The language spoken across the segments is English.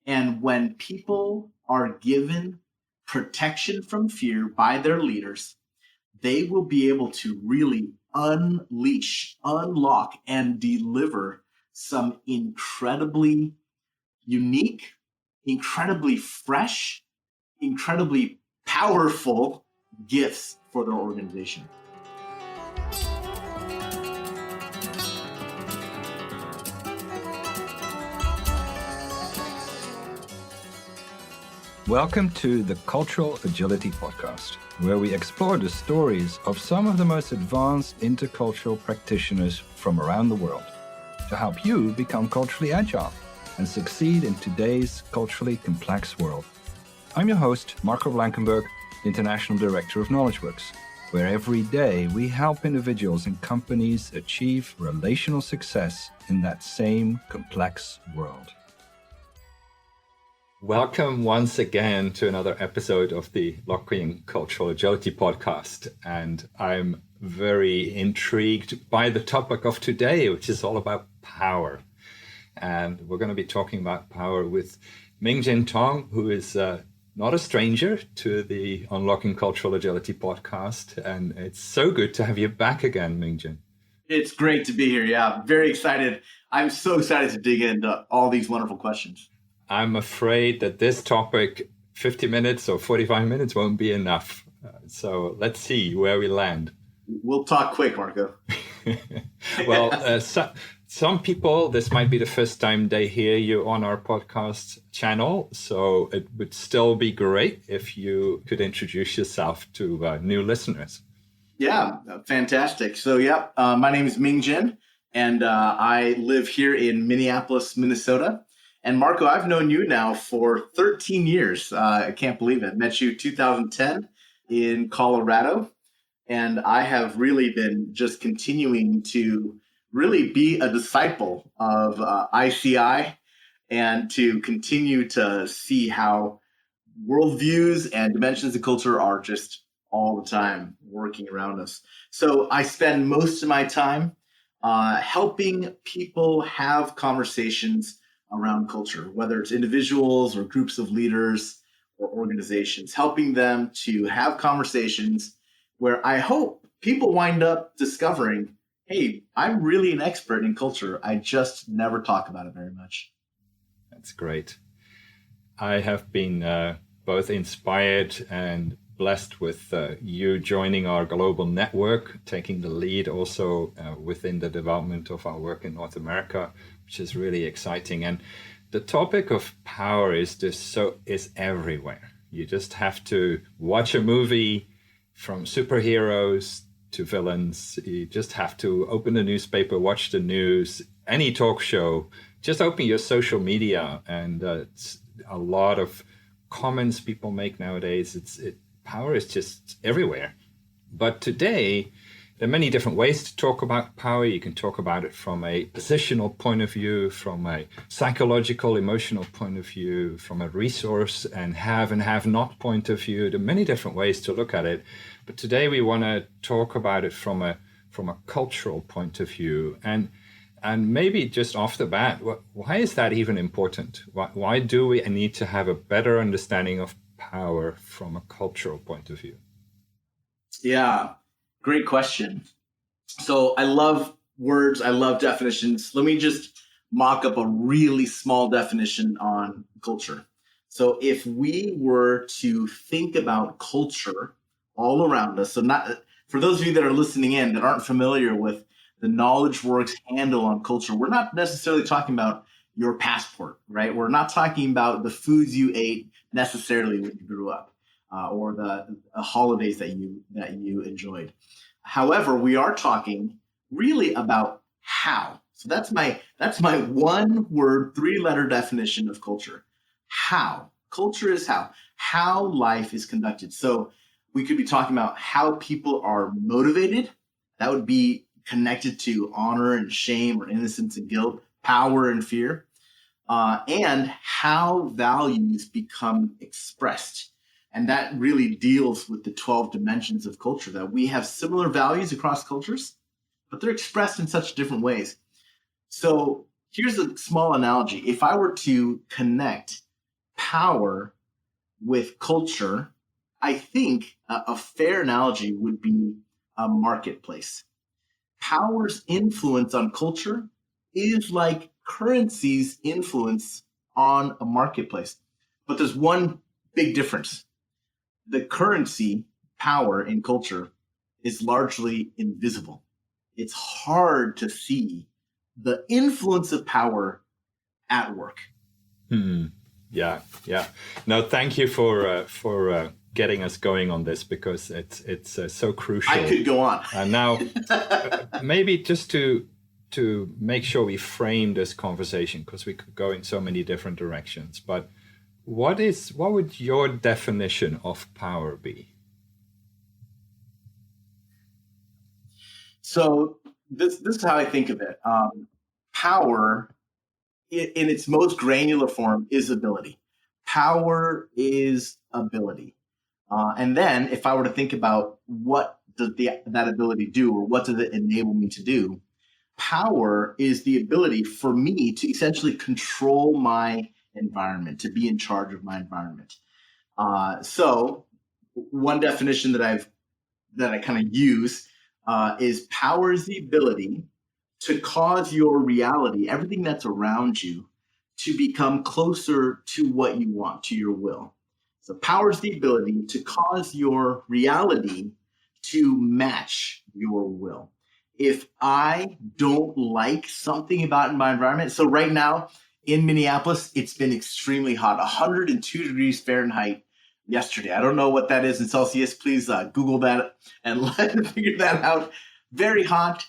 And when people are given protection from fear by their leaders, they will be able to really unleash, unlock, and deliver some incredibly unique, incredibly fresh, incredibly powerful gifts for their organization. Welcome to the Cultural Agility Podcast, where we explore the stories of some of the most advanced intercultural practitioners from around the world to help you become culturally agile and succeed in today's culturally complex world. I'm your host, Marco Blankenberg, International Director of KnowledgeWorks, where every day we help individuals and companies achieve relational success in that same complex world. Welcome once again to another episode of the Locking Cultural Agility Podcast. And I'm very intrigued by the topic of today, which is all about power. And we're going to be talking about power with Ming-Jinn Tong, who is not a stranger to the Unlocking Cultural Agility Podcast. And it's so good to have you back again, Ming-Jinn. It's great to be here. Yeah, very excited. I'm so excited to dig into all these wonderful questions. I'm afraid that this topic, 50 minutes or 45 minutes won't be enough. So let's see where we land. We'll talk quick, Marco. Well, some people, this might be the first time they hear you on our podcast channel. So it would still be great if you could introduce yourself to new listeners. Yeah, fantastic. So, my name is Ming-Jinn, and I live here in Minneapolis, Minnesota. And Marco, I've known you now for 13 years. I can't believe it. Met you 2010 in Colorado. And I have really been just continuing to really be a disciple of ICI and to continue to see how worldviews and dimensions of culture are just all the time working around us. So I spend most of my time helping people have conversations around culture, whether it's individuals or groups of leaders or organizations, helping them to have conversations where I hope people wind up discovering, hey, I'm really an expert in culture. I just never talk about it very much. That's great. I have been both inspired and blessed with you joining our global network, taking the lead also within the development of our work in North America, which is really exciting. And the topic of power is everywhere. You just have to watch a movie from superheroes to villains. You just have to open the newspaper, watch the news, any talk show, just open your social media. And it's a lot of comments people make nowadays. Power is just everywhere. But today, there are many different ways to talk about power. You can talk about it from a positional point of view, from a psychological, emotional point of view, from a resource and have not point of view. There are many different ways to look at it. But today we want to talk about it from a cultural point of view. And maybe just off the bat, why is that even important? Why do we need to have a better understanding of power from a cultural point of view? Yeah, great question. So I love words. I love definitions. Let me just mock up a really small definition on culture. So if we were to think about culture all around us, so not for those of you that are listening in that aren't familiar with the KnowledgeWorks handle on culture, we're not necessarily talking about your passport, right? We're not talking about the foods you ate necessarily when you grew up, or the holidays that you enjoyed. However, we are talking really about how. So that's my one word, 3-letter definition of culture. How. Culture is how life is conducted. So we could be talking about how people are motivated. That would be connected to honor and shame or innocence and guilt, power and fear, and how values become expressed. And that really deals with the 12 dimensions of culture, that we have similar values across cultures, but they're expressed in such different ways. So here's a small analogy. If I were to connect power with culture, I think a fair analogy would be a marketplace. Power's influence on culture is like currency's influence on a marketplace. But there's one big difference. The currency power in culture is largely invisible. It's hard to see the influence of power at work. Yeah. No, thank you for getting us going on this, because it's so crucial. I could go on. And now, maybe just to make sure we frame this conversation, because we could go in so many different directions. But what would your definition of power be? So this is how I think of it. Power, in its most granular form, is ability. Power is ability. And then if I were to think about what does that ability do, or what does it enable me to do, power is the ability for me to essentially control my environment, to be in charge of my environment. So one definition that I kind of use is power is the ability to cause your reality, everything that's around you, to become closer to what you want, to your will. So power is the ability to cause your reality to match your will. If I don't like something about my environment, so right now in Minneapolis, it's been extremely hot, 102 degrees Fahrenheit yesterday. I don't know what that is in Celsius. Please Google that and figure that out. Very hot.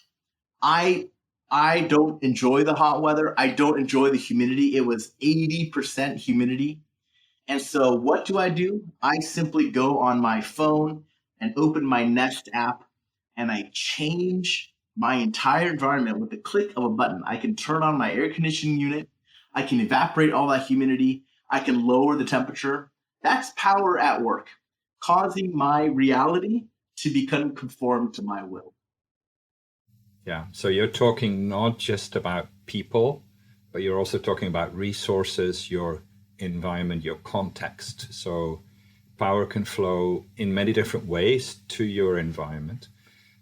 I don't enjoy the hot weather. I don't enjoy the humidity. It was 80% humidity. And so what do? I simply go on my phone and open my Nest app, and I change my entire environment with the click of a button. I can turn on my air conditioning unit. I can evaporate all that humidity. I can lower the temperature. That's power at work, causing my reality to become conformed to my will. Yeah. So you're talking not just about people, but you're also talking about resources, your environment, your context. So power can flow in many different ways to your environment.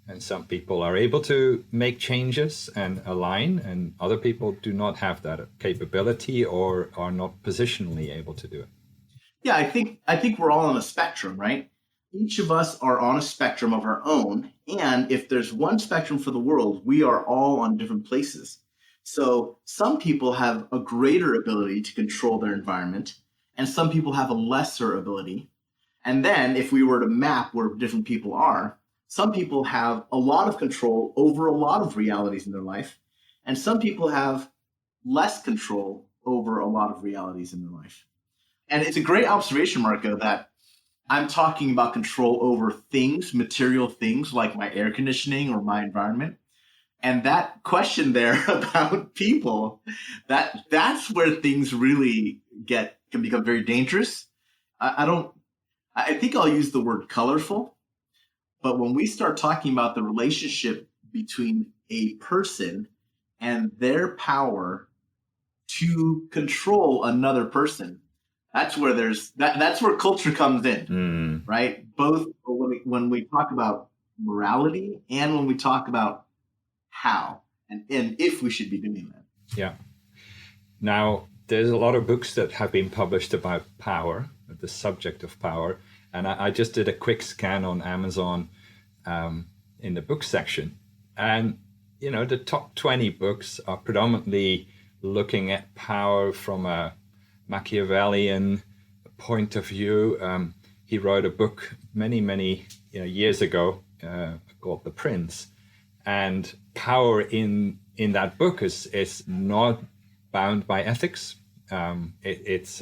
And some people are able to make changes and align, and other people do not have that capability or are not positionally able to do it. Yeah, I think we're all on a spectrum, right? Each of us are on a spectrum of our own. And if there's one spectrum for the world, we are all on different places. So some people have a greater ability to control their environment, and some people have a lesser ability. And then if we were to map where different people are, some people have a lot of control over a lot of realities in their life, and some people have less control over a lot of realities in their life. And it's a great observation, Marco, that I'm talking about control over things, material things like my air conditioning or my environment. And that question there about people, that's where things really can become very dangerous. I think I'll use the word colorful, but when we start talking about the relationship between a person and their power to control another person, that's where that's where culture comes in, right? Both when we talk about morality and when we talk about how and if we should be doing that. Yeah. Now, there's a lot of books that have been published about power, the subject of power. And I just did a quick scan on Amazon in the book section. And, the top 20 books are predominantly looking at power from a Machiavellian point of view. He wrote a book many years ago called The Prince. And power in that book is not bound by ethics. It's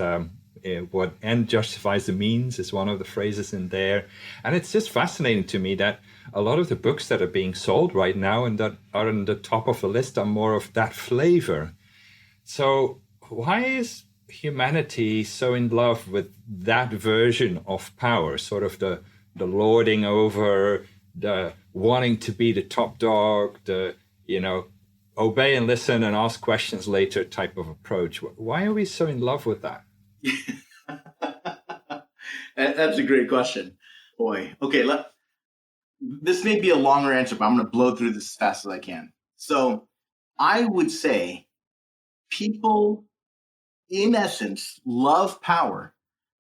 what end justifies the means is one of the phrases in there. And it's just fascinating to me that a lot of the books that are being sold right now and that are on the top of the list are more of that flavor. So why is humanity so in love with that version of power, sort of the lording over, the wanting to be the top dog, the, obey and listen and ask questions later type of approach? Why are we so in love with that? That's a great question. Boy. Okay, this may be a longer answer, but I'm going to blow through this as fast as I can. So I would say people, in essence, love power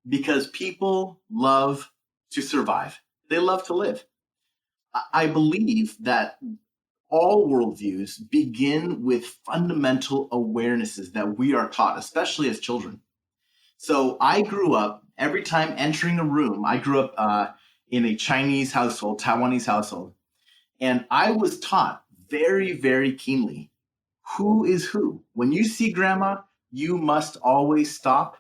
because people love to survive. They love to live. I believe that all worldviews begin with fundamental awarenesses that we are taught, especially as children. So I grew up, every time entering a room, I grew up in a Chinese household, Taiwanese household, and I was taught very, very keenly who is who. When you see grandma, you must always stop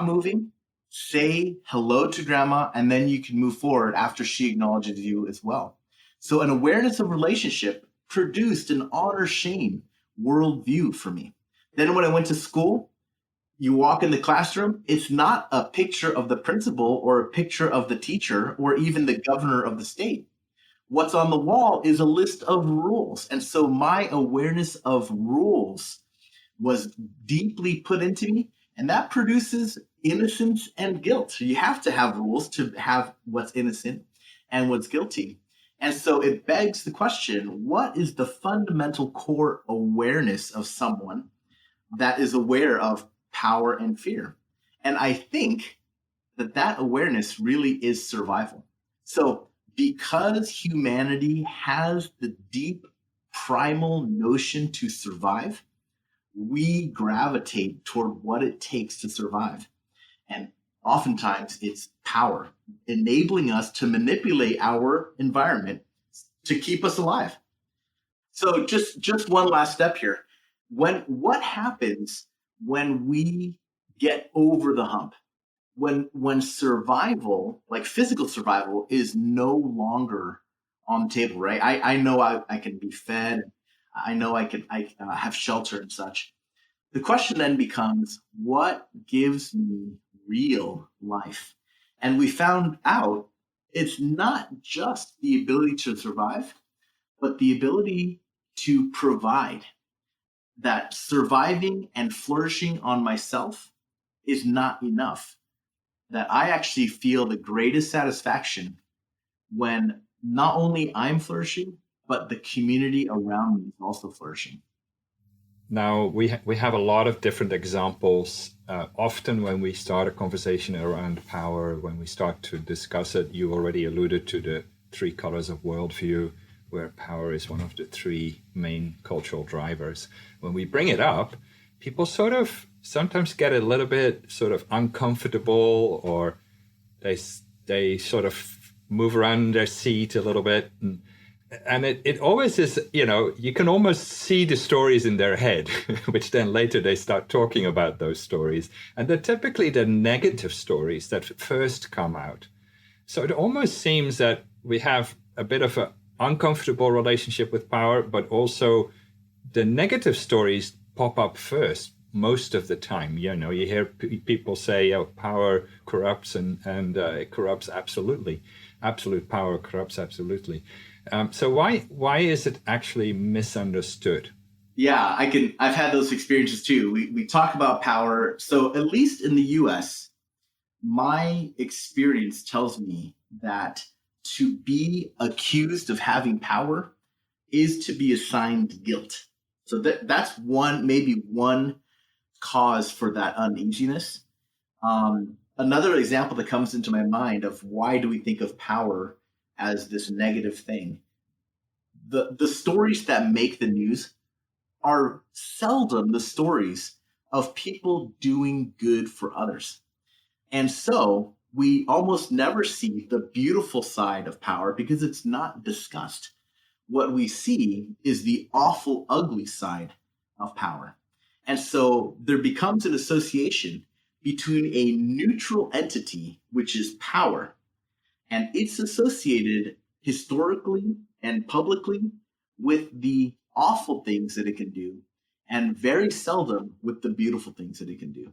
moving, say hello to grandma, and then you can move forward after she acknowledges you as well. So an awareness of relationship produced an honor shame worldview for me. Then when I went to school, you walk in the classroom, it's not a picture of the principal or a picture of the teacher or even the governor of the state. What's on the wall is a list of rules. And so my awareness of rules was deeply put into me, and that produces innocence and guilt. You have to have rules to have what's innocent and what's guilty. And so it begs the question, what is the fundamental core awareness of someone that is aware of power and fear? And I think that awareness really is survival. So because humanity has the deep primal notion to survive, we gravitate toward what it takes to survive. And oftentimes it's power, enabling us to manipulate our environment to keep us alive. So just one last step here. What happens when we get over the hump? When survival, like physical survival, is no longer on the table, right? I know I can be fed. I know I have shelter and such. The question then becomes, what gives me real life? And we found out it's not just the ability to survive, but the ability to provide. That surviving and flourishing on myself is not enough. That I actually feel the greatest satisfaction when not only I'm flourishing, but the community around me is also flourishing. Now, we have a lot of different examples. Often when we start a conversation around power, when we start to discuss it, you already alluded to the three colors of worldview, where power is one of the three main cultural drivers. When we bring it up, people sort of sometimes get a little bit sort of uncomfortable, or they sort of move around their seat a little bit. And it always is, you can almost see the stories in their head, which then later they start talking about those stories. And they're typically the negative stories that first come out. So it almost seems that we have a bit of an uncomfortable relationship with power, but also the negative stories pop up first most of the time. You hear people say, oh, power corrupts and it corrupts absolutely. Absolute power corrupts absolutely. So why is it actually misunderstood? Yeah, I've had those experiences too. We talk about power. So at least in the US, my experience tells me that to be accused of having power is to be assigned guilt. So that's maybe one cause for that uneasiness. Another example that comes into my mind of why do we think of power as this negative thing. The stories that make the news are seldom the stories of people doing good for others. And so we almost never see the beautiful side of power because it's not discussed. What we see is the awful, ugly side of power. And so there becomes an association between a neutral entity, which is power, and it's associated historically and publicly with the awful things that it can do, and very seldom with the beautiful things that it can do.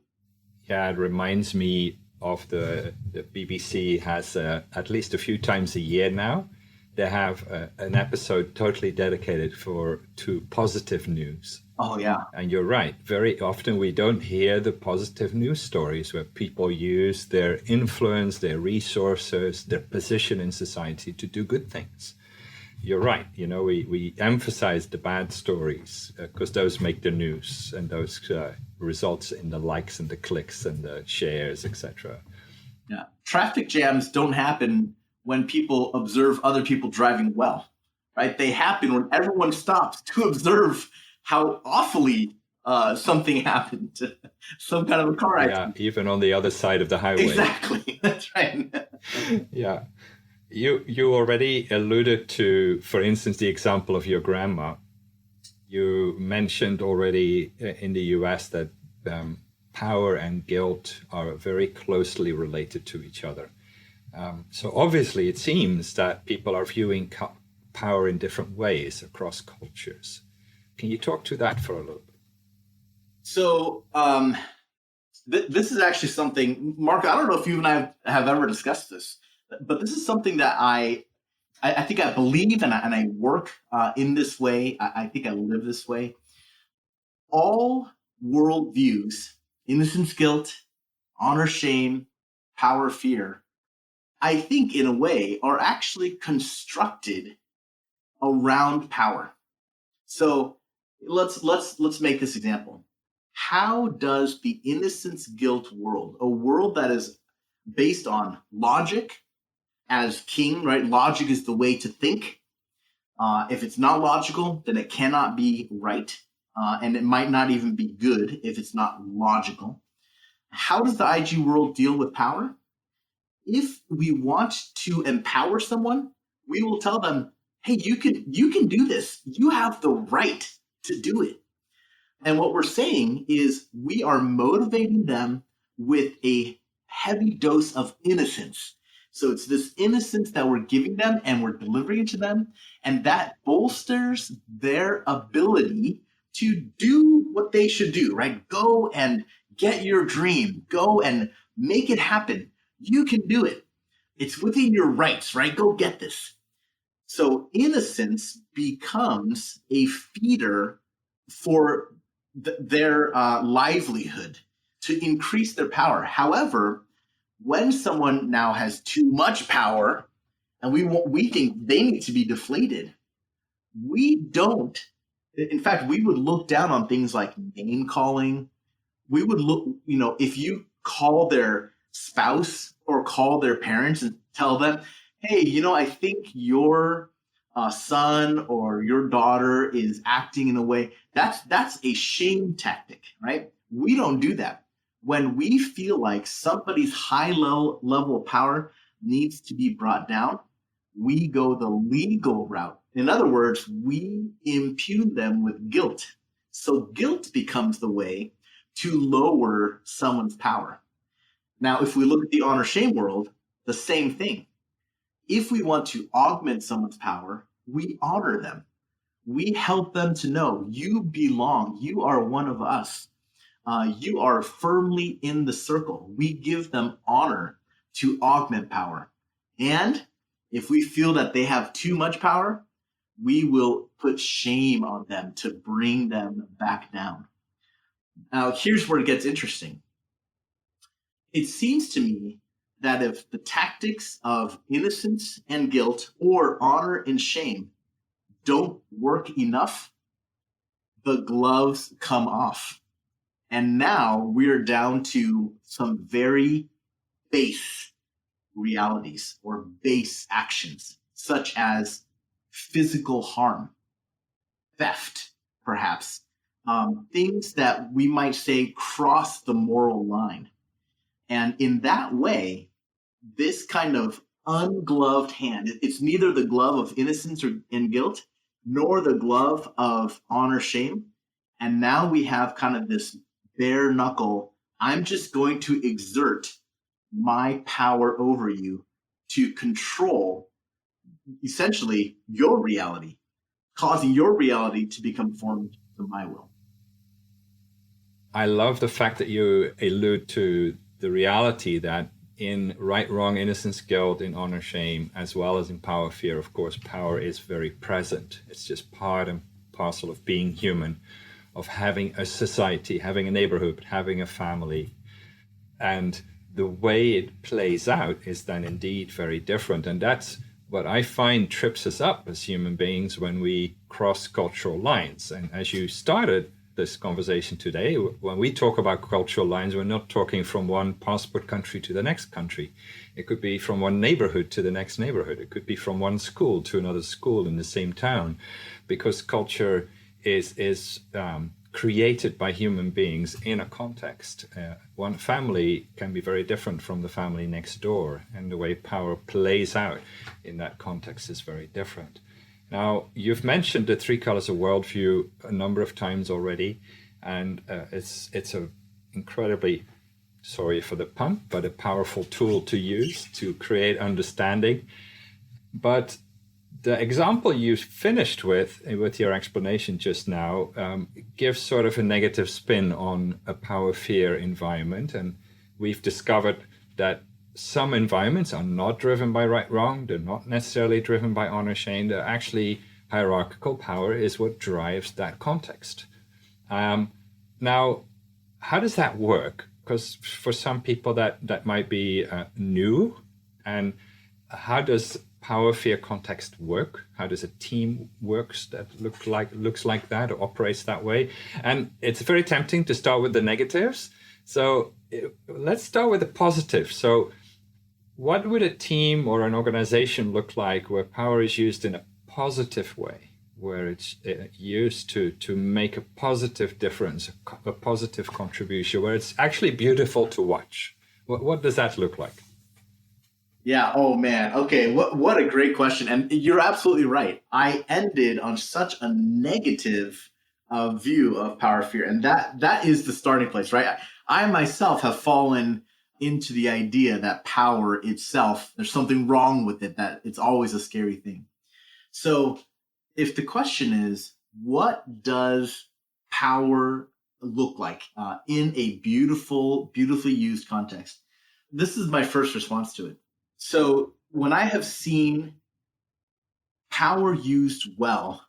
Yeah, it reminds me of the BBC has at least a few times a year now, they have an episode totally dedicated to positive news. Oh, yeah. And you're right. Very often we don't hear the positive news stories where people use their influence, their resources, their position in society to do good things. You're right. We emphasize the bad stories because those make the news, and those results in the likes and the clicks and the shares, etc. Yeah. Traffic jams don't happen when people observe other people driving well, right? They happen when everyone stops to observe how awfully something happened, some kind of a car accident. Yeah, even on the other side of the highway. Exactly. That's right. Yeah. You already alluded to, for instance, the example of your grandma. You mentioned already in the US that power and guilt are very closely related to each other. So obviously it seems that people are viewing power in different ways across cultures. Can you talk to that for a little bit? So this is actually something, Mark, I don't know if you and I have ever discussed this, but this is something that I think I believe and I work in this way. I think I live this way. All worldviews, innocence, guilt, honor, shame, power, fear, I think in a way are actually constructed around power. So let's make this example. How does the innocence guilt world, a world that is based on logic as king, right? Logic is the way to think. If it's not logical, then it cannot be right. And it might not even be good if it's not logical. How does the IG world deal with power? If we want to empower someone, we will tell them, hey, you can do this. You have the right to do it. And what we're saying is we are motivating them with a heavy dose of innocence. So it's this innocence that we're giving them and we're delivering it to them. And that bolsters their ability to do what they should do, right? Go and get your dream. Go and make it happen. You can do it. It's within your rights, right? Go get this. So innocence becomes a feeder for their livelihood to increase their power. However, when someone now has too much power and we think they need to be deflated, we don't. In fact, we would look down on things like name calling. We would look, if you call their spouse or call their parents and tell them, hey, I think your son or your daughter is acting in a way, that's a shame tactic, right? We don't do that. When we feel like somebody's high level of power needs to be brought down, we go the legal route. In other words, we impugn them with guilt. So guilt becomes the way to lower someone's power. Now, if we look at the honor shame world, the same thing. If we want to augment someone's power, we honor them. We help them to know you belong. You are one of us. You are firmly in the circle. We give them honor to augment power. And if we feel that they have too much power, we will put shame on them to bring them back down. Now, here's where it gets interesting. It seems to me that if the tactics of innocence and guilt or honor and shame don't work enough, the gloves come off. And now we're down to some very base realities or base actions, such as physical harm, theft, perhaps, things that we might say cross the moral line. And in that way, this kind of ungloved hand, it's neither the glove of innocence and guilt, nor the glove of honor, shame. And now we have kind of this bare knuckle, I'm just going to exert my power over you to control essentially your reality, causing your reality to become formed to my will. I love the fact that you allude to the reality that in right, wrong, innocence, guilt, in honor, shame, as well as in power, fear. Of course, power is very present. It's just part and parcel of being human, of having a society, having a neighborhood, having a family. And the way it plays out is then indeed very different. And that's what I find trips us up as human beings when we cross cultural lines. And as you started this conversation today, when we talk about cultural lines, we're not talking from one passport country to the next country. It could be from one neighborhood to the next neighborhood. It could be from one school to another school in the same town, because culture is created by human beings in a context. One family can be very different from the family next door, and the way power plays out in that context is very different. Now, you've mentioned the three colors of worldview a number of times already, and it's a incredibly, sorry for the pun, but a powerful tool to use to create understanding. But the example you finished with your explanation just now gives sort of a negative spin on a power-fear environment. And we've discovered that some environments are not driven by right, wrong. They're not necessarily driven by honor, shame. They're actually hierarchical. Power is what drives that context. Now, how does that work? Because for some people that might be new. And how does power fear context work? How does a team works that looks like that or operates that way? And it's very tempting to start with the negatives. So let's start with the positive. So what would a team or an organization look like where power is used in a positive way, where it's used to make a positive difference, a positive contribution, where it's actually beautiful to watch? What does that look like? Yeah. Oh man. Okay. What a great question. And you're absolutely right. I ended on such a negative view of power fear, and that is the starting place, right? I myself have fallen into the idea that power itself, there's something wrong with it, that it's always a scary thing. So if the question is, what does power look like in a beautifully used context? This is my first response to it. So when I have seen power used well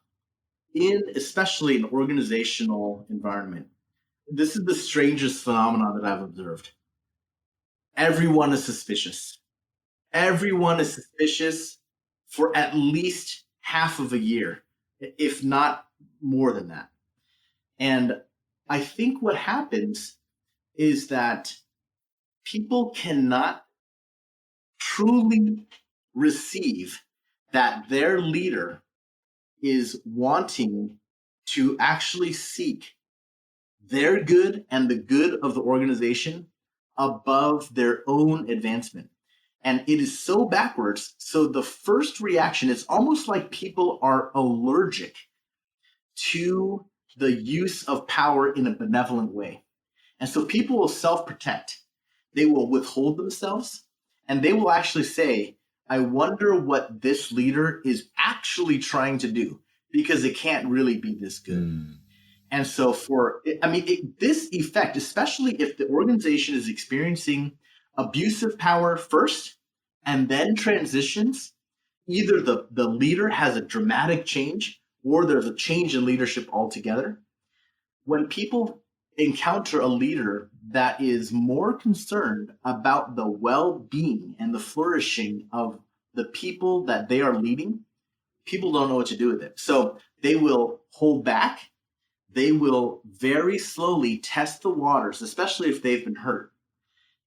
especially an organizational environment, this is the strangest phenomenon that I've observed. Everyone is suspicious. Everyone is suspicious for at least half of a year, if not more than that. And I think what happens is that people cannot truly receive that their leader is wanting to actually seek their good and the good of the organization above their own advancement. And it is so backwards. So the first reaction is almost like people are allergic to the use of power in a benevolent way. And so people will self-protect. They will withhold themselves, and they will actually say, I wonder what this leader is actually trying to do, because it can't really be this good. And so this effect, especially if the organization is experiencing abusive power first and then transitions, either the leader has a dramatic change or there's a change in leadership altogether. When people encounter a leader that is more concerned about the well-being and the flourishing of the people that they are leading, people don't know what to do with it. So they will hold back. They will very slowly test the waters, especially if they've been hurt.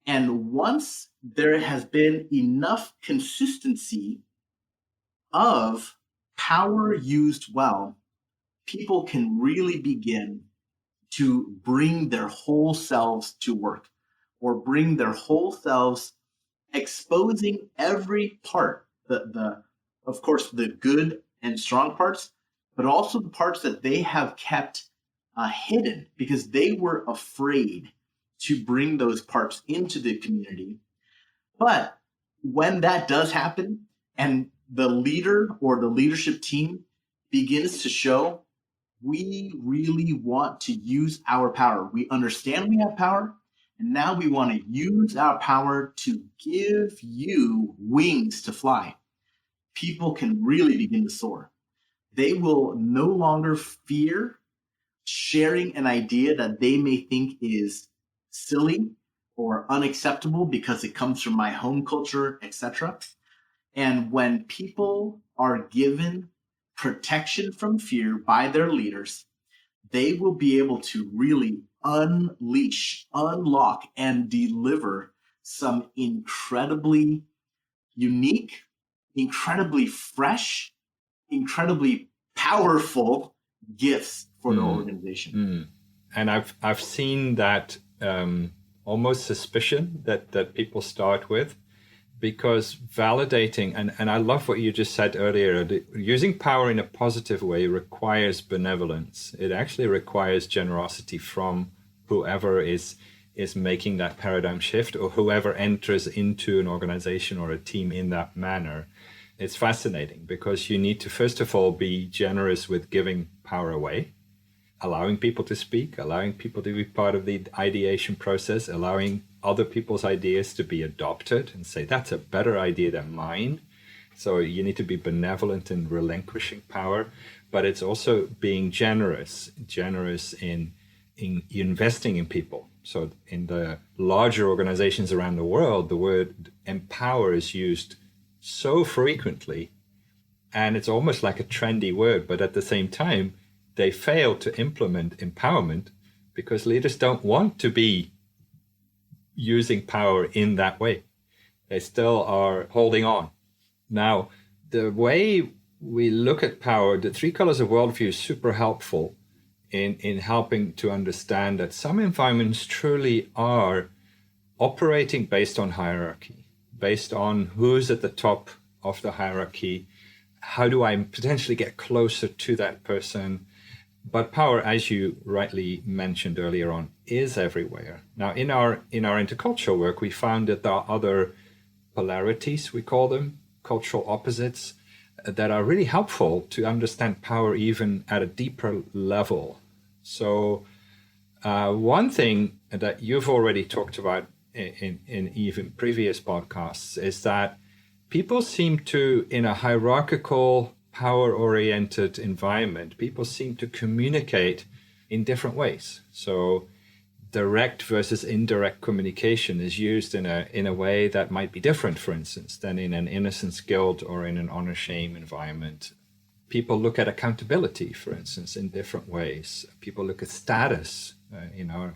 And once there has been enough consistency of power used well, people can really begin to bring their whole selves to work, or bring their whole selves, exposing every part, of course, the good and strong parts, but also the parts that they have kept hidden because they were afraid to bring those parts into the community. But when that does happen and the leader or the leadership team begins to show, we really want to use our power. We understand we have power, And now we want to use our power to give you wings to fly. People can really begin to soar. They will no longer fear sharing an idea that they may think is silly or unacceptable because it comes from my home culture, etc. And when people are given protection from fear by their leaders, they will be able to really unleash, unlock, and deliver some incredibly unique, incredibly fresh, incredibly powerful gifts for their organization. And I've seen that almost suspicion that people start with, because validating, and I love what you just said earlier, using power in a positive way requires benevolence. It actually requires generosity from whoever is making that paradigm shift, or whoever enters into an organization or a team in that manner. It's fascinating because you need to, first of all, be generous with giving power away, allowing people to speak, allowing people to be part of the ideation process, allowing other people's ideas to be adopted and say, that's a better idea than mine. So you need to be benevolent in relinquishing power, but it's also being generous in investing in people. So in the larger organizations around the world, the word empower is used so frequently, and it's almost like a trendy word, but at the same time, they fail to implement empowerment because leaders don't want to be using power in that way. They still are holding on. Now, the way we look at power, the three colors of worldview is super helpful in helping to understand that some environments truly are operating based on hierarchy, based on who's at the top of the hierarchy. How do I potentially get closer to that person? But power, as you rightly mentioned earlier on, is everywhere. Now, in our intercultural work, we found that there are other polarities, we call them, cultural opposites, that are really helpful to understand power even at a deeper level. So one thing that you've already talked about in even previous podcasts is that people seem to, in a hierarchical, power-oriented environment, people seem to communicate in different ways. So direct versus indirect communication is used in a way that might be different, for instance, than in an innocence guilt or in an honor-shame environment. People look at accountability, for instance, in different ways. People look at status. In our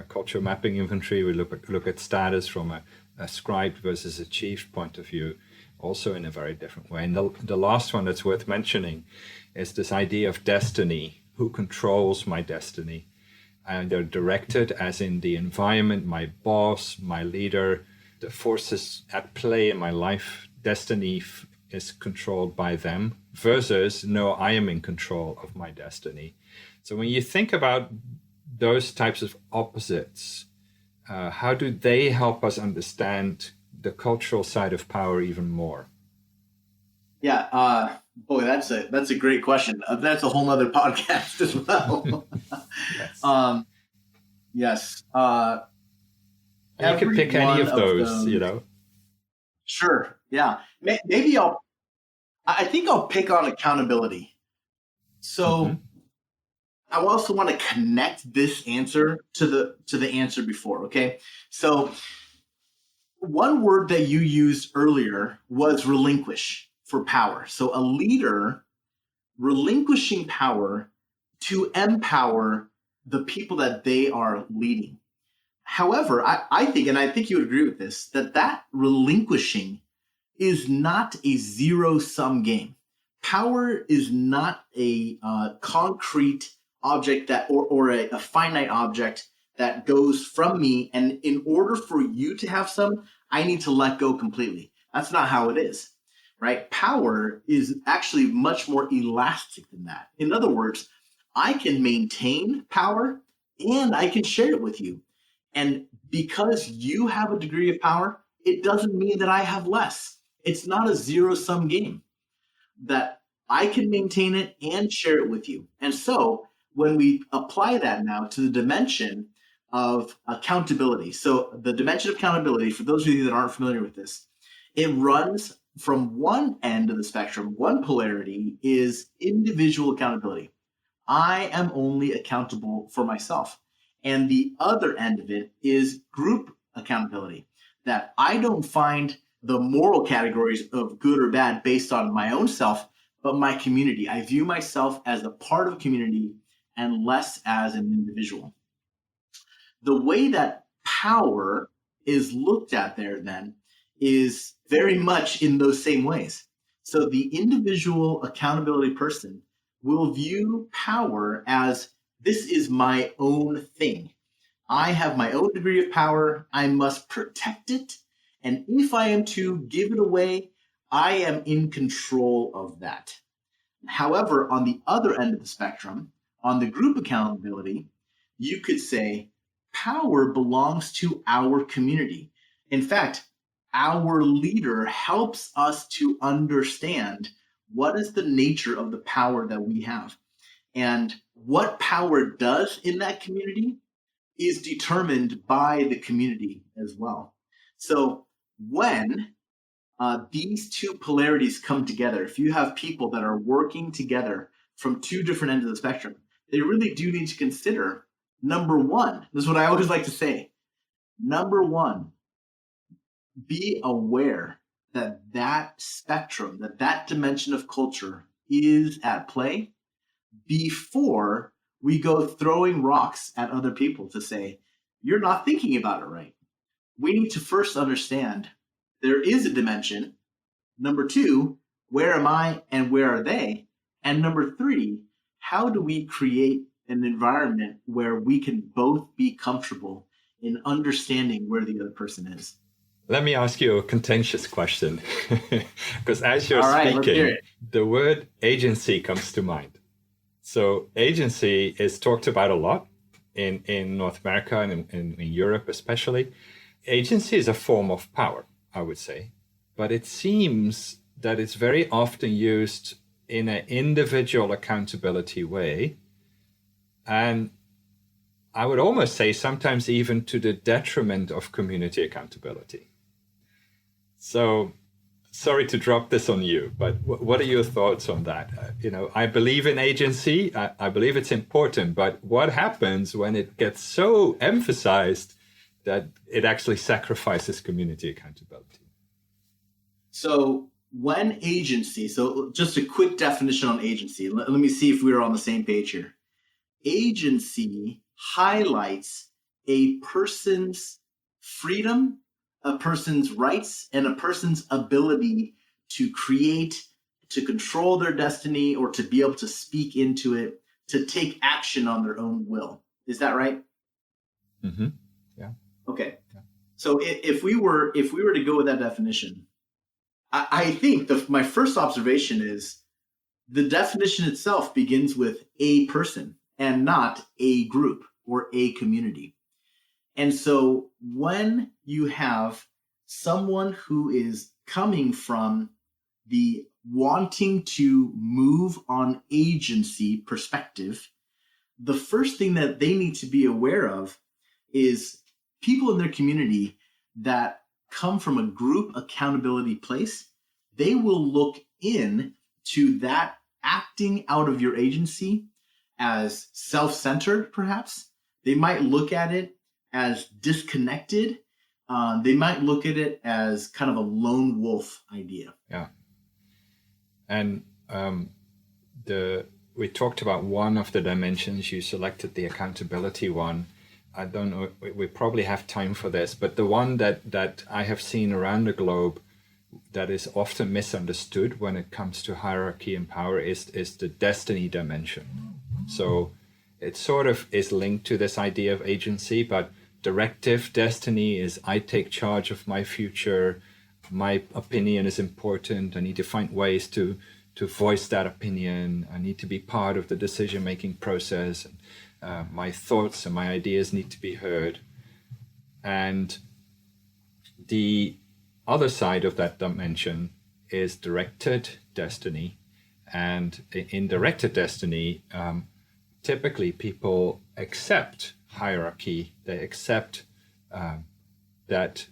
culture mapping inventory, we look at status from a ascribed versus achieved point of view, also in a very different way. And the last one that's worth mentioning is this idea of destiny. Who controls my destiny? And they're directed as in the environment, my boss, my leader, the forces at play in my life. Destiny is controlled by them versus, no, I am in control of my destiny. So when you think about those types of opposites, how do they help us understand the cultural side of power even more? Yeah, boy, that's a great question. That's a whole nother podcast as well. Yes. Yes. You could pick any of those, you know. Sure. Yeah. Maybe I think I'll pick on accountability. So I also want to connect this answer to the answer before. Okay. So one word that you used earlier was relinquish for power. So a leader relinquishing power to empower the people that they are leading. However, I think, and I think you would agree with this, that relinquishing is not a zero-sum game. Power is not a concrete object that, or a finite object that goes from me, and in order for you to have some, I need to let go completely. That's not how it is, right? Power is actually much more elastic than that. In other words, I can maintain power and I can share it with you. And because you have a degree of power, it doesn't mean that I have less. It's not a zero-sum game, that I can maintain it and share it with you. And so when we apply that now to the dimension of accountability. So the dimension of accountability, for those of you that aren't familiar with this, it runs from one end of the spectrum. One polarity is individual accountability. I am only accountable for myself. And the other end of it is group accountability, that I don't find the moral categories of good or bad based on my own self, but my community. I view myself as a part of community and less as an individual. The way that power is looked at there then is very much in those same ways. So the individual accountability person will view power as this is my own thing. I have my own degree of power. I must protect it. And if I am to give it away, I am in control of that. However, on the other end of the spectrum, on the group accountability, you could say power belongs to our community. In fact, our leader helps us to understand what is the nature of the power that we have. And what power does in that community is determined by the community as well. So when these two polarities come together, if you have people that are working together from two different ends of the spectrum, they really do need to consider, number one, this is what I always like to say, number one, be aware that that spectrum, that dimension of culture is at play before we go throwing rocks at other people to say, you're not thinking about it right. We need to first understand there is a dimension. Number two, where am I and where are they? And number three, how do we create an environment where we can both be comfortable in understanding where the other person is? Let me ask you a contentious question, because as you're right, speaking, the word agency comes to mind. So agency is talked about a lot in North America and in Europe especially. Agency is a form of power, I would say, but it seems that it's very often used in an individual accountability way. And I would almost say sometimes even to the detriment of community accountability. So sorry to drop this on you, but what are your thoughts on that? I believe in agency. I believe it's important, but what happens when it gets so emphasized that it actually sacrifices community accountability? So when agency, so just a quick definition on agency. Let me see if we're on the same page here. Agency highlights a person's freedom, a person's rights, and a person's ability to create, to control their destiny, or to be able to speak into it, to take action on their own will. Is that right? Mm-hmm. Yeah. Okay. Yeah. So if we were to go with that definition, I think my first observation is the definition itself begins with a person and not a group or a community. And so when you have someone who is coming from the wanting to move on agency perspective, the first thing that they need to be aware of is people in their community that come from a group accountability place. They will look in to that acting out of your agency as self-centered, perhaps. They might look at it as disconnected. They might look at it as kind of a lone wolf idea. Yeah. And we talked about one of the dimensions. You selected the accountability one. I don't know, we probably have time for this, but the one that I have seen around the globe that is often misunderstood when it comes to hierarchy and power is the destiny dimension. So it sort of is linked to this idea of agency, but directive destiny is I take charge of my future. My opinion is important. I need to find ways to voice that opinion. I need to be part of the decision-making process. My thoughts and my ideas need to be heard. And the other side of that dimension is directed destiny. And in directed destiny, typically people accept hierarchy. They accept that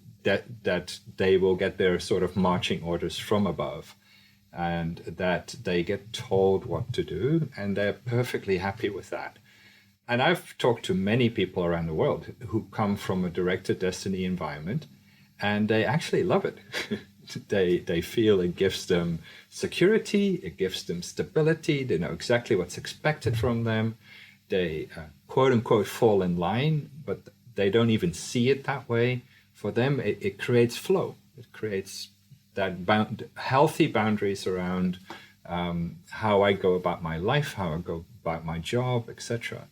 they will get their sort of marching orders from above, and that they get told what to do, and they're perfectly happy with that. And I've talked to many people around the world who come from a directed destiny environment, and they actually love it. They feel it gives them security, it gives them stability, they know exactly what's expected from them. They quote unquote fall in line, but they don't even see it that way. For them, it creates flow. It creates that healthy boundaries around how I go about my life, how I go about my job, etc.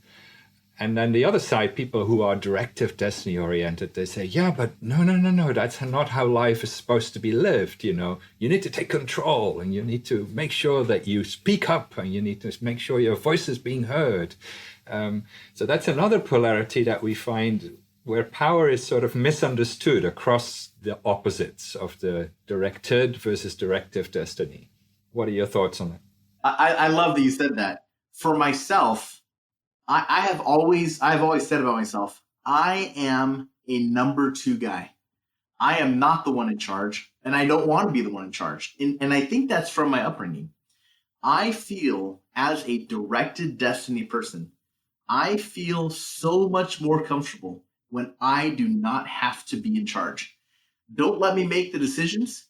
And then the other side, people who are directive destiny oriented, they say, yeah, but no, that's not how life is supposed to be lived. You know, you need to take control, and you need to make sure that you speak up, and you need to make sure your voice is being heard. So that's another polarity that we find where power is sort of misunderstood across the opposites of the directed versus directive destiny. What are your thoughts on that? I love that you said that. For myself, I've always said about myself, I am a number 2 guy. I am not the one in charge, and I don't want to be the one in charge. And I think that's from my upbringing. I feel as a directed destiny person, I feel so much more comfortable when I do not have to be in charge. Don't let me make the decisions.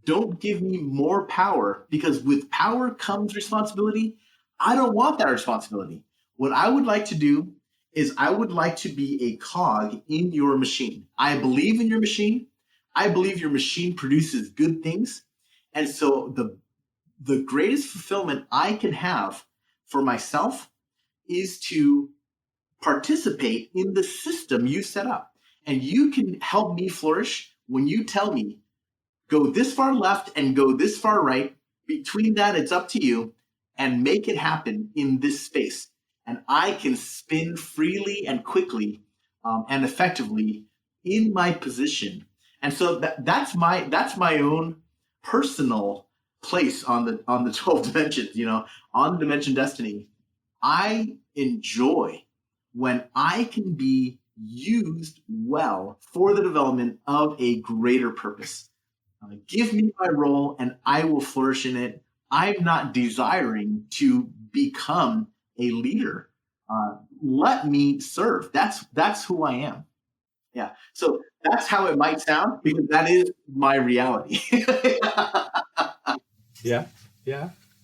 Don't give me more power, because with power comes responsibility. I don't want that responsibility. What I would like to do is I would like to be a cog in your machine. I believe in your machine. I believe your machine produces good things. And so the greatest fulfillment I can have for myself is to participate in the system you set up. And you can help me flourish when you tell me, go this far left and go this far right. Between that, it's up to you, and make it happen in this space. And I can spin freely and quickly and effectively in my position. And so that's my own personal place on the 12 dimensions, on Dimension Destiny. I enjoy when I can be used well for the development of a greater purpose. Give me my role and I will flourish in it. I'm not desiring to become a leader. Let me serve. That's who I am. Yeah. So that's how it might sound, because that is my reality. Yeah.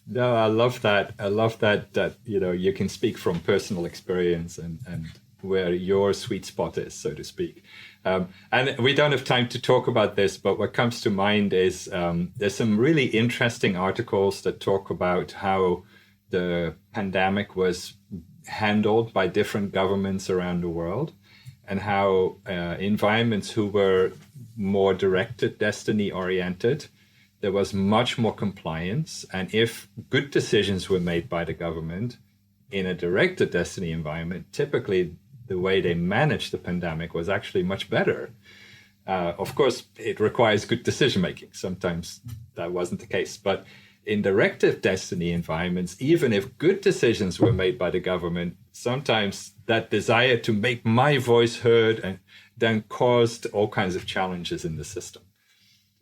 No, I love that. That you can speak from personal experience and where your sweet spot is, so to speak. And we don't have time to talk about this, but what comes to mind is there's some really interesting articles that talk about how the pandemic was handled by different governments around the world, and how environments who were more directed destiny oriented, there was much more compliance. And if good decisions were made by the government in a directed destiny environment, typically the way they managed the pandemic was actually much better. Of course, it requires good decision making. Sometimes that wasn't the case. But in directive destiny environments, even if good decisions were made by the government, sometimes that desire to make my voice heard and then caused all kinds of challenges in the system.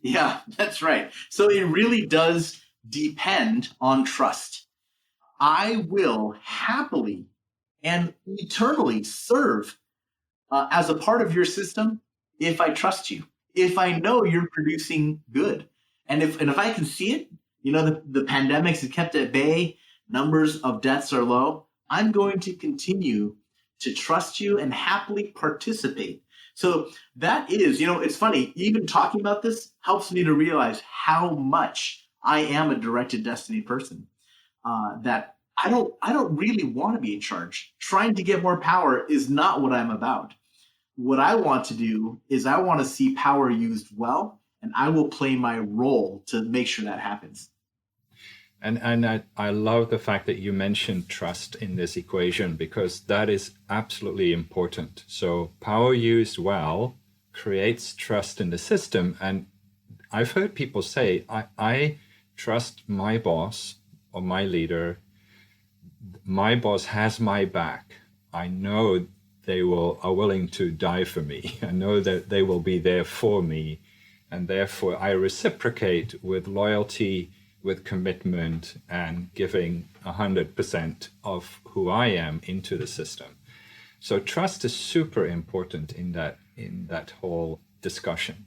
Yeah, that's right. So it really does depend on trust. I will happily and eternally serve as a part of your system if I trust you, if I know you're producing good. And if I can see it, the pandemics have kept at bay, numbers of deaths are low, I'm going to continue to trust you and happily participate. So that is, it's funny, even talking about this helps me to realize how much I am a directed destiny person, that I don't really want to be in charge. Trying to get more power is not what I'm about. What I want to do is I want to see power used well, and I will play my role to make sure that happens. And I love the fact that you mentioned trust in this equation, because that is absolutely important. So power used well creates trust in the system. And I've heard people say, I trust my boss or my leader. My boss has my back. I know are willing to die for me. I know that they will be there for me, and therefore I reciprocate with loyalty, with commitment, and giving 100% of who I am into the system. So trust is super important in that whole discussion.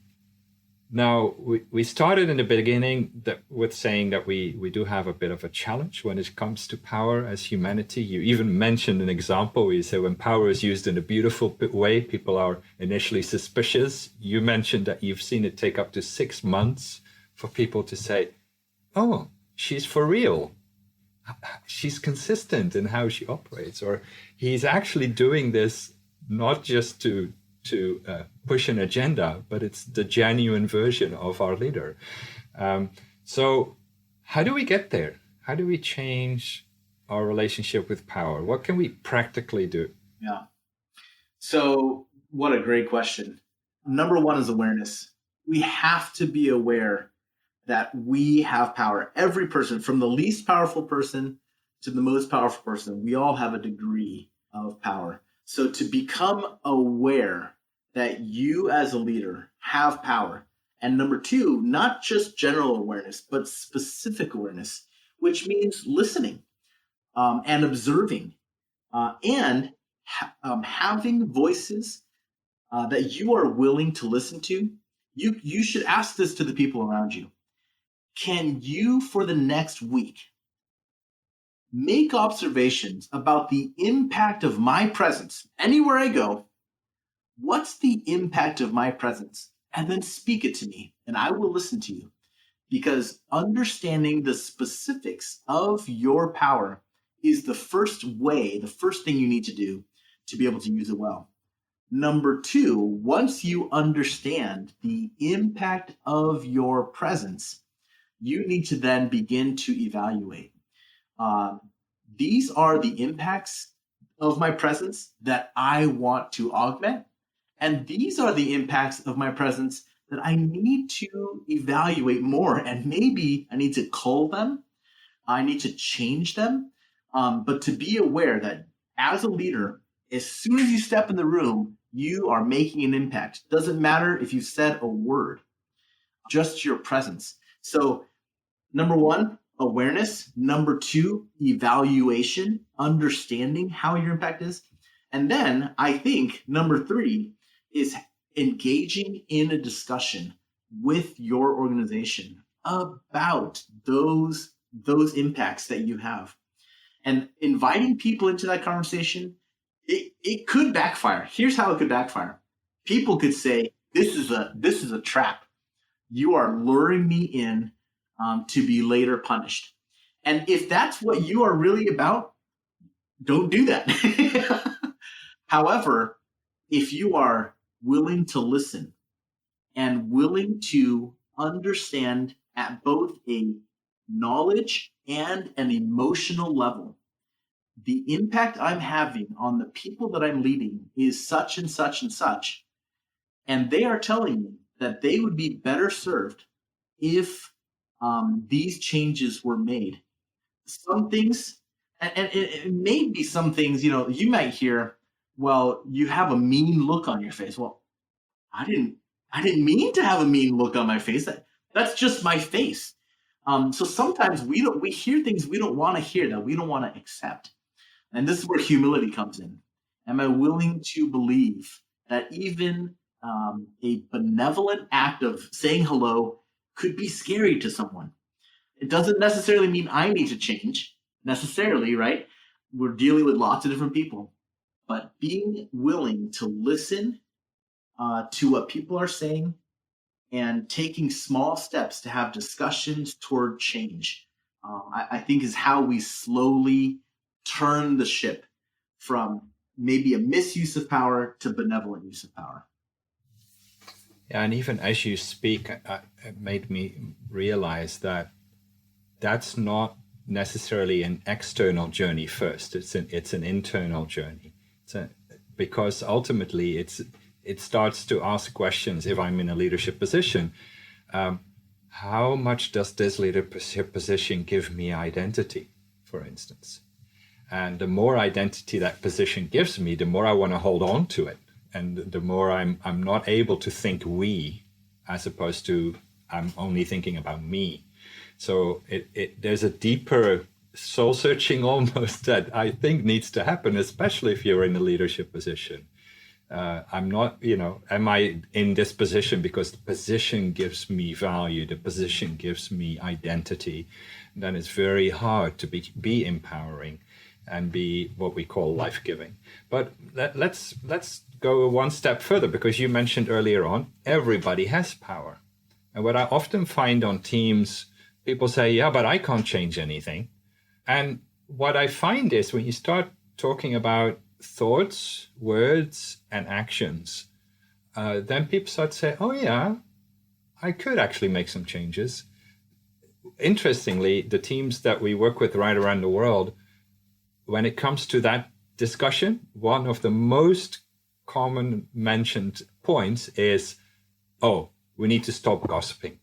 Now, we started in the beginning with saying that we do have a bit of a challenge when it comes to power as humanity. You even mentioned an example where you say when power is used in a beautiful way, people are initially suspicious. You mentioned that you've seen it take up to 6 months for people to say, oh, she's for real. She's consistent in how she operates, or he's actually doing this not just to push an agenda, but it's the genuine version of our leader. So how do we get there? How do we change our relationship with power? What can we practically do? Yeah. So what a great question. Number one is awareness. We have to be aware that we have power. Every person, from the least powerful person to the most powerful person, we all have a degree of power. So to become aware that you as a leader have power. And number two, not just general awareness, but specific awareness, which means listening and observing and having voices that you are willing to listen to. You should ask this to the people around you. Can you, for the next week, make observations about the impact of my presence anywhere I go? What's the impact of my presence? And then speak it to me, and I will listen to you. Because understanding the specifics of your power is the first thing you need to do to be able to use it well. Number two, once you understand the impact of your presence, you need to then begin to evaluate. These are the impacts of my presence that I want to augment. And these are the impacts of my presence that I need to evaluate more. And maybe I need to cull them. I need to change them. But to be aware that as a leader, as soon as you step in the room, you are making an impact. Doesn't matter if you said a word, just your presence. So number one, awareness. Number two, evaluation, understanding how your impact is. And then I think number three is engaging in a discussion with your organization about those impacts that you have. And inviting people into that conversation, it could backfire. Here's how it could backfire. People could say, this is a trap. You are luring me in to be later punished. And if that's what you are really about, don't do that. However, if you are willing to listen and willing to understand at both a knowledge and an emotional level, the impact I'm having on the people that I'm leading is such and such and such, and they are telling me that they would be better served if these changes were made. Some things, and it may be some things, you might hear, well, you have a mean look on your face. Well, I didn't mean to have a mean look on my face. That's just my face. So sometimes we hear things we don't want to hear, that we don't want to accept. And this is where humility comes in. Am I willing to believe that even a benevolent act of saying hello could be scary to someone? It doesn't necessarily mean I need to change, necessarily, right? We're dealing with lots of different people. But being willing to listen to what people are saying and taking small steps to have discussions toward change, I think is how we slowly turn the ship from maybe a misuse of power to benevolent use of power. Yeah, and even as you speak, it made me realize that that's not necessarily an external journey first. It's an internal journey. Because ultimately it starts to ask questions. If I'm in a leadership position, how much does this leadership position give me identity, for instance? And the more identity that position gives me, the more I want to hold on to it. And the more I'm not able to think we, as opposed to I'm only thinking about me. So there's a deeper soul searching almost that I think needs to happen, especially if you're in a leadership position. I'm not, am I in this position because the position gives me value, the position gives me identity? Then it's very hard to be empowering and be what we call life-giving. But let's go one step further, because you mentioned earlier on, everybody has power. And what I often find on teams, people say, yeah, but I can't change anything. And what I find is when you start talking about thoughts, words, and actions, then people start to say, oh yeah, I could actually make some changes. Interestingly, the teams that we work with right around the world, when it comes to that discussion, one of the most common mentioned points is, oh, we need to stop gossiping,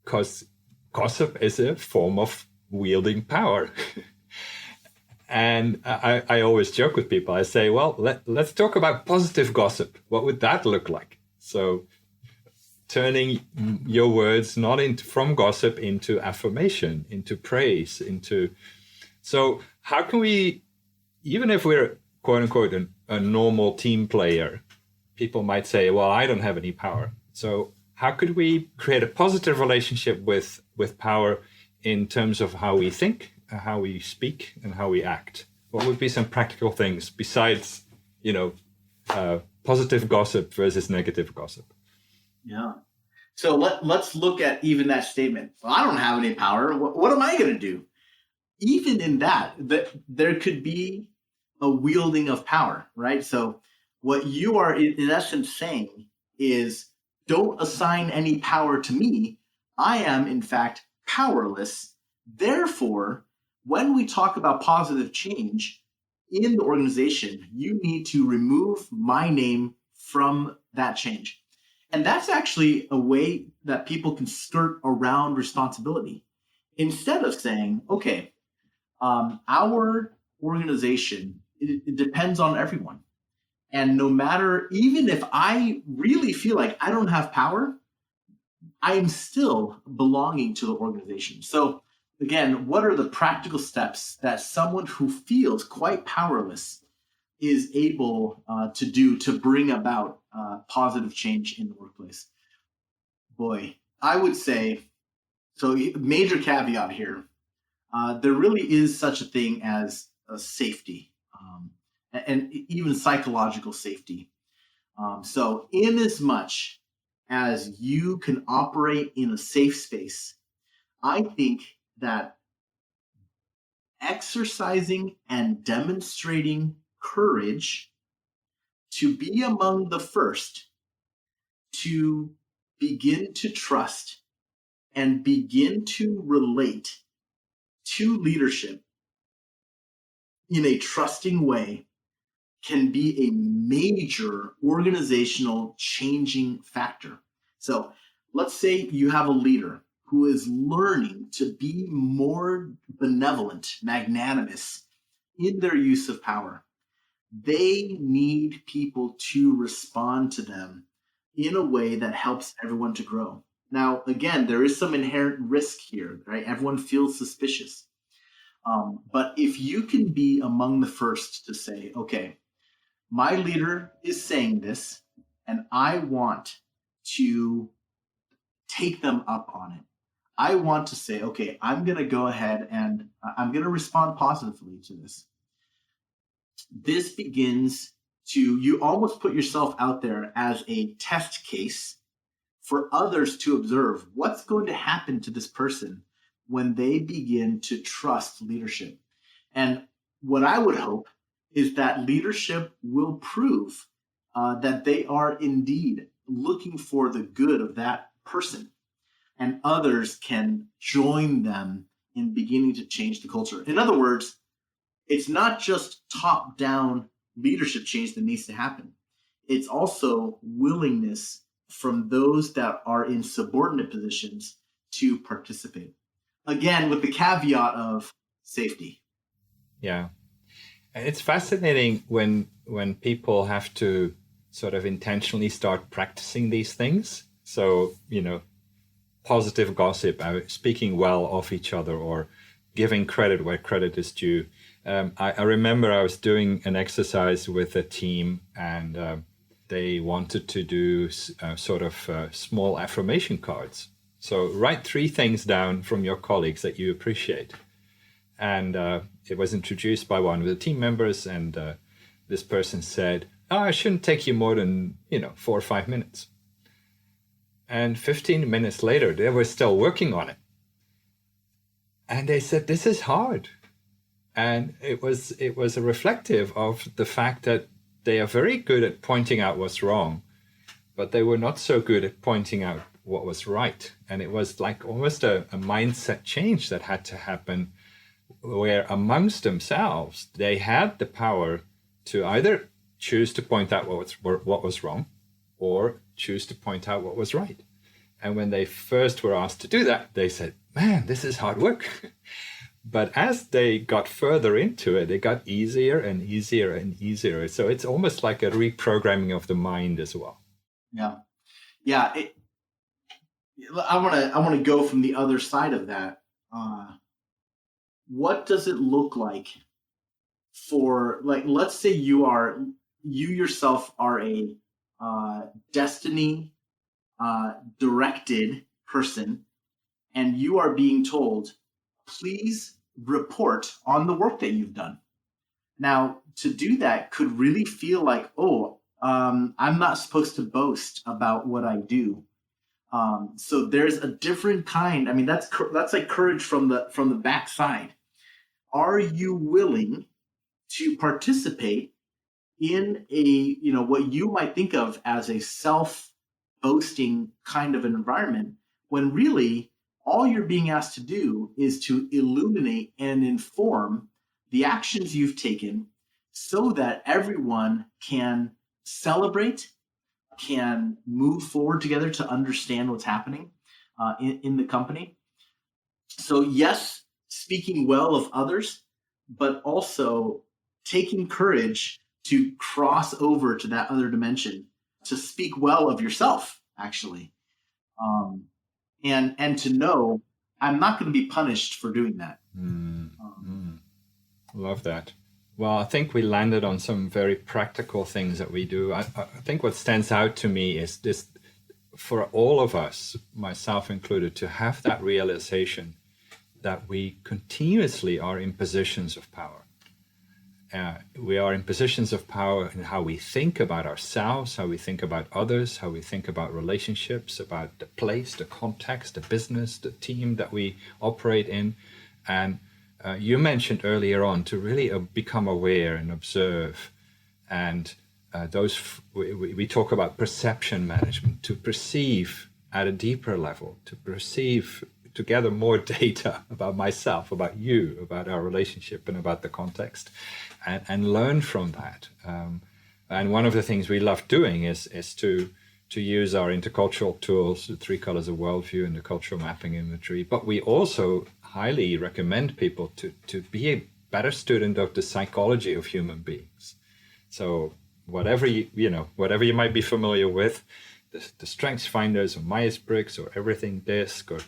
because gossip is a form of wielding power. And I always joke with people. I say, well, let's talk about positive gossip. What would that look like? So turning your words not from gossip into affirmation, into praise, so how can we, even if we're quote unquote a normal team player, people might say, well, I don't have any power. So how could we create a positive relationship with power in terms of how we think, how we speak, and how we act? What would be some practical things besides, positive gossip versus negative gossip? Yeah. So let's look at even that statement. Well, I don't have any power. What am I going to do? Even in that there could be a wielding of power, right? So what you are in essence saying is, don't assign any power to me. I am, in fact, powerless. Therefore, when we talk about positive change in the organization, you need to remove my name from that change. And that's actually a way that people can skirt around responsibility. Instead of saying, okay, our organization, it depends on everyone. And no matter, even if I really feel like I don't have power, I am still belonging to the organization. So again, what are the practical steps that someone who feels quite powerless is able to do to bring about positive change in the workplace? Boy, I would say, so major caveat here, there really is such a thing as safety, and even psychological safety. So in as much as you can operate in a safe space, I think that exercising and demonstrating courage to be among the first to begin to trust and begin to relate to leadership in a trusting way can be a major organizational changing factor. So let's say you have a leader who is learning to be more benevolent, magnanimous in their use of power. They need people to respond to them in a way that helps everyone to grow. Now, again, there is some inherent risk here, right? Everyone feels suspicious. But if you can be among the first to say, okay, my leader is saying this, and I want to take them up on it. I want to say, okay, I'm going to go ahead and I'm going to respond positively to this. This begins to, you almost put yourself out there as a test case for others to observe what's going to happen to this person when they begin to trust leadership. And what I would hope is that leadership will prove that they are indeed looking for the good of that person, and others can join them in beginning to change the culture. In other words, it's not just top-down leadership change that needs to happen. It's also willingness from those that are in subordinate positions to participate. Again, with the caveat of safety. Yeah. And it's fascinating when people have to sort of intentionally start practicing these things. So, positive gossip, speaking well of each other, or giving credit where credit is due. I remember I was doing an exercise with a team, and they wanted to do small affirmation cards. So write 3 things down from your colleagues that you appreciate. And it was introduced by one of the team members, and this person said, "Oh, it shouldn't take you more than 4 or 5 minutes." And 15 minutes later, they were still working on it. And they said, "This is hard." And it was a reflective of the fact that they are very good at pointing out what's wrong, but they were not so good at pointing out what was right. And it was like almost a mindset change that had to happen, where amongst themselves, they had the power to either choose to point out what was wrong, or choose to point out what was right. And when they first were asked to do that, they said, "Man, this is hard work." But as they got further into it, it got easier and easier and easier. So it's almost like a reprogramming of the mind as well. Yeah. Yeah. I want to go from the other side of that. What does it look like for, like, let's say you yourself are a destiny directed person, and you are being told, please report on the work that you've done. Now, to do that could really feel like, I'm not supposed to boast about what I do. So there's a different kind. I mean, that's like courage from the backside. Are you willing to participate in a, what you might think of as a self-boasting kind of an environment, when really all you're being asked to do is to illuminate and inform the actions you've taken, so that everyone can celebrate, can move forward together to understand what's happening in the company. So yes, speaking well of others, but also taking courage to cross over to that other dimension, to speak well of yourself, actually. And to know I'm not going to be punished for doing that. Love that. Well, I think we landed on some very practical things that we do. I think what stands out to me is this, for all of us, myself included, to have that realization that we continuously are in positions of power. We are in positions of power in how we think about ourselves, how we think about others, how we think about relationships, about the place, the context, the business, the team that we operate in. And you mentioned earlier on to really become aware and observe. And we talk about perception management, to perceive at a deeper level, to perceive, to gather more data about myself, about you, about our relationship, and about the context, and learn from that. And one of the things we love doing is to use our intercultural tools, the 3 colors of worldview and the cultural mapping inventory. But we also highly recommend people to be a better student of the psychology of human beings. So whatever you might be familiar with, the Strengths Finders or Myers-Briggs or Everything Disc, or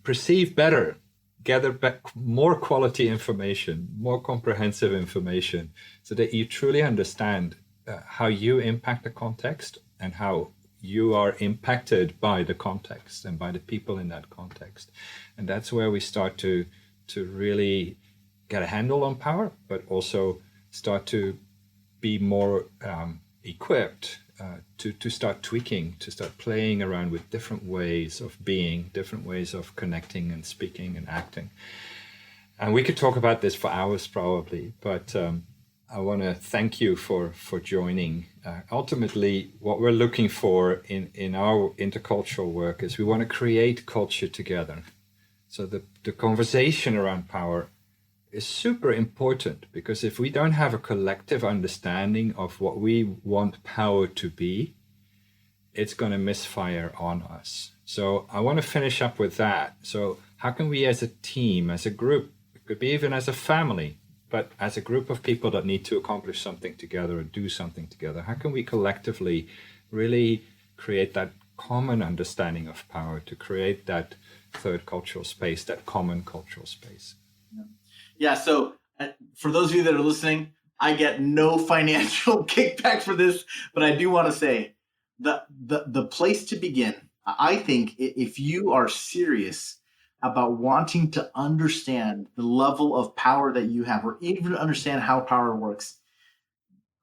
perceive better, gather back more quality information, more comprehensive information, so that you truly understand how you impact the context and how you are impacted by the context and by the people in that context. And that's where we start to really get a handle on power, but also start to be more equipped to start tweaking, to start playing around with different ways of being, different ways of connecting and speaking and acting. And we could talk about this for hours probably, but I want to thank you for joining. Ultimately, what we're looking for in our intercultural work is we want to create culture together. So the conversation around power is super important, because if we don't have a collective understanding of what we want power to be, it's going to misfire on us. So I want to finish up with that. So how can we as a team, as a group, it could be even as a family, but as a group of people that need to accomplish something together or do something together, how can we collectively really create that common understanding of power to create that third cultural space, that common cultural space? Yeah. So for those of you that are listening, I get no financial kickback for this, but I do want to say the place to begin, I think, if you are serious about wanting to understand the level of power that you have, or even understand how power works,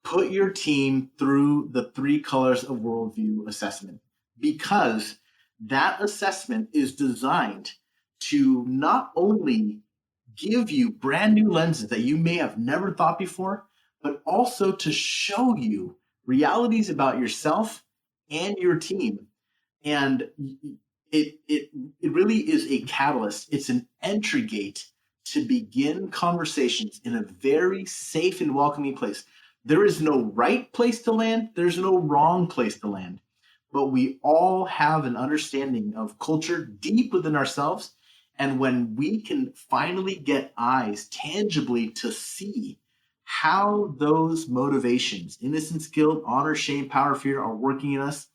put your team through the 3 colors of worldview assessment, because that assessment is designed to not only give you brand new lenses that you may have never thought before, but also to show you realities about yourself and your team. And it really is a catalyst. It's an entry gate to begin conversations in a very safe and welcoming place. There is no right place to land. There's no wrong place to land. But we all have an understanding of culture deep within ourselves. And when we can finally get eyes tangibly to see how those motivations, innocence, guilt, honor, shame, power, fear, are working in us,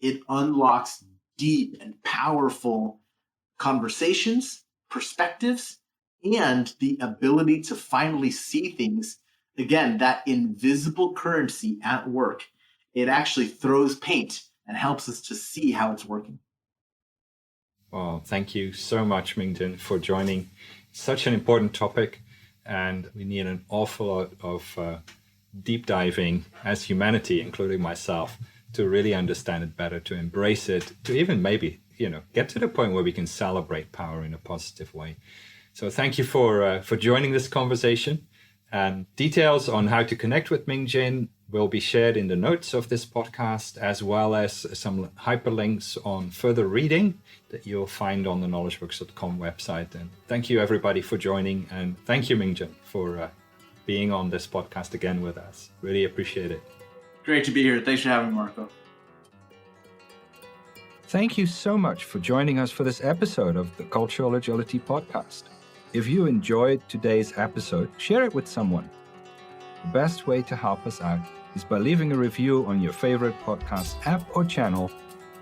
it unlocks deep and powerful conversations, perspectives, and the ability to finally see things. Again, that invisible currency at work, it actually throws paint and helps us to see how it's working. Well, thank you so much, Ming-Jinn, for joining. Such an important topic, and we need an awful lot of deep diving as humanity, including myself, to really understand it better, to embrace it, to even maybe, get to the point where we can celebrate power in a positive way. So thank you for joining this conversation. And details on how to connect with Ming-Jinn will be shared in the notes of this podcast, as well as some hyperlinks on further reading that you'll find on the knowledgeworks.com website. And thank you, everybody, for joining. And thank you, Ming-Jinn, for being on this podcast again with us. Really appreciate it. Great to be here. Thanks for having me, Marco. Thank you so much for joining us for this episode of the Cultural Agility Podcast. If you enjoyed today's episode, share it with someone. The best way to help us out is by leaving a review on your favorite podcast app or channel,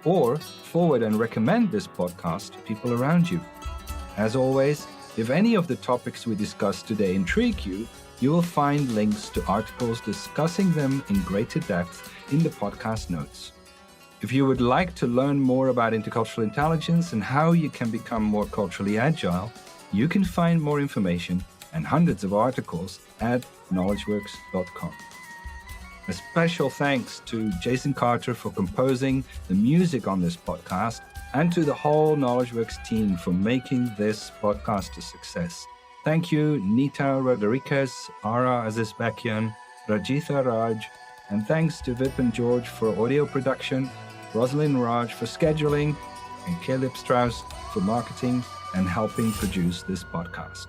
or forward and recommend this podcast to people around you. As always, if any of the topics we discussed today intrigue you, you will find links to articles discussing them in greater depth in the podcast notes. If you would like to learn more about intercultural intelligence and how you can become more culturally agile, you can find more information and hundreds of articles at knowledgeworks.com. A special thanks to Jason Carter for composing the music on this podcast, and to the whole KnowledgeWorks team for making this podcast a success. Thank you, Nita Rodriguez, Ara Azizbekian, Rajitha Raj, and thanks to Vip and George for audio production, Rosalind Raj for scheduling, and Caleb Strauss for marketing and helping produce this podcast.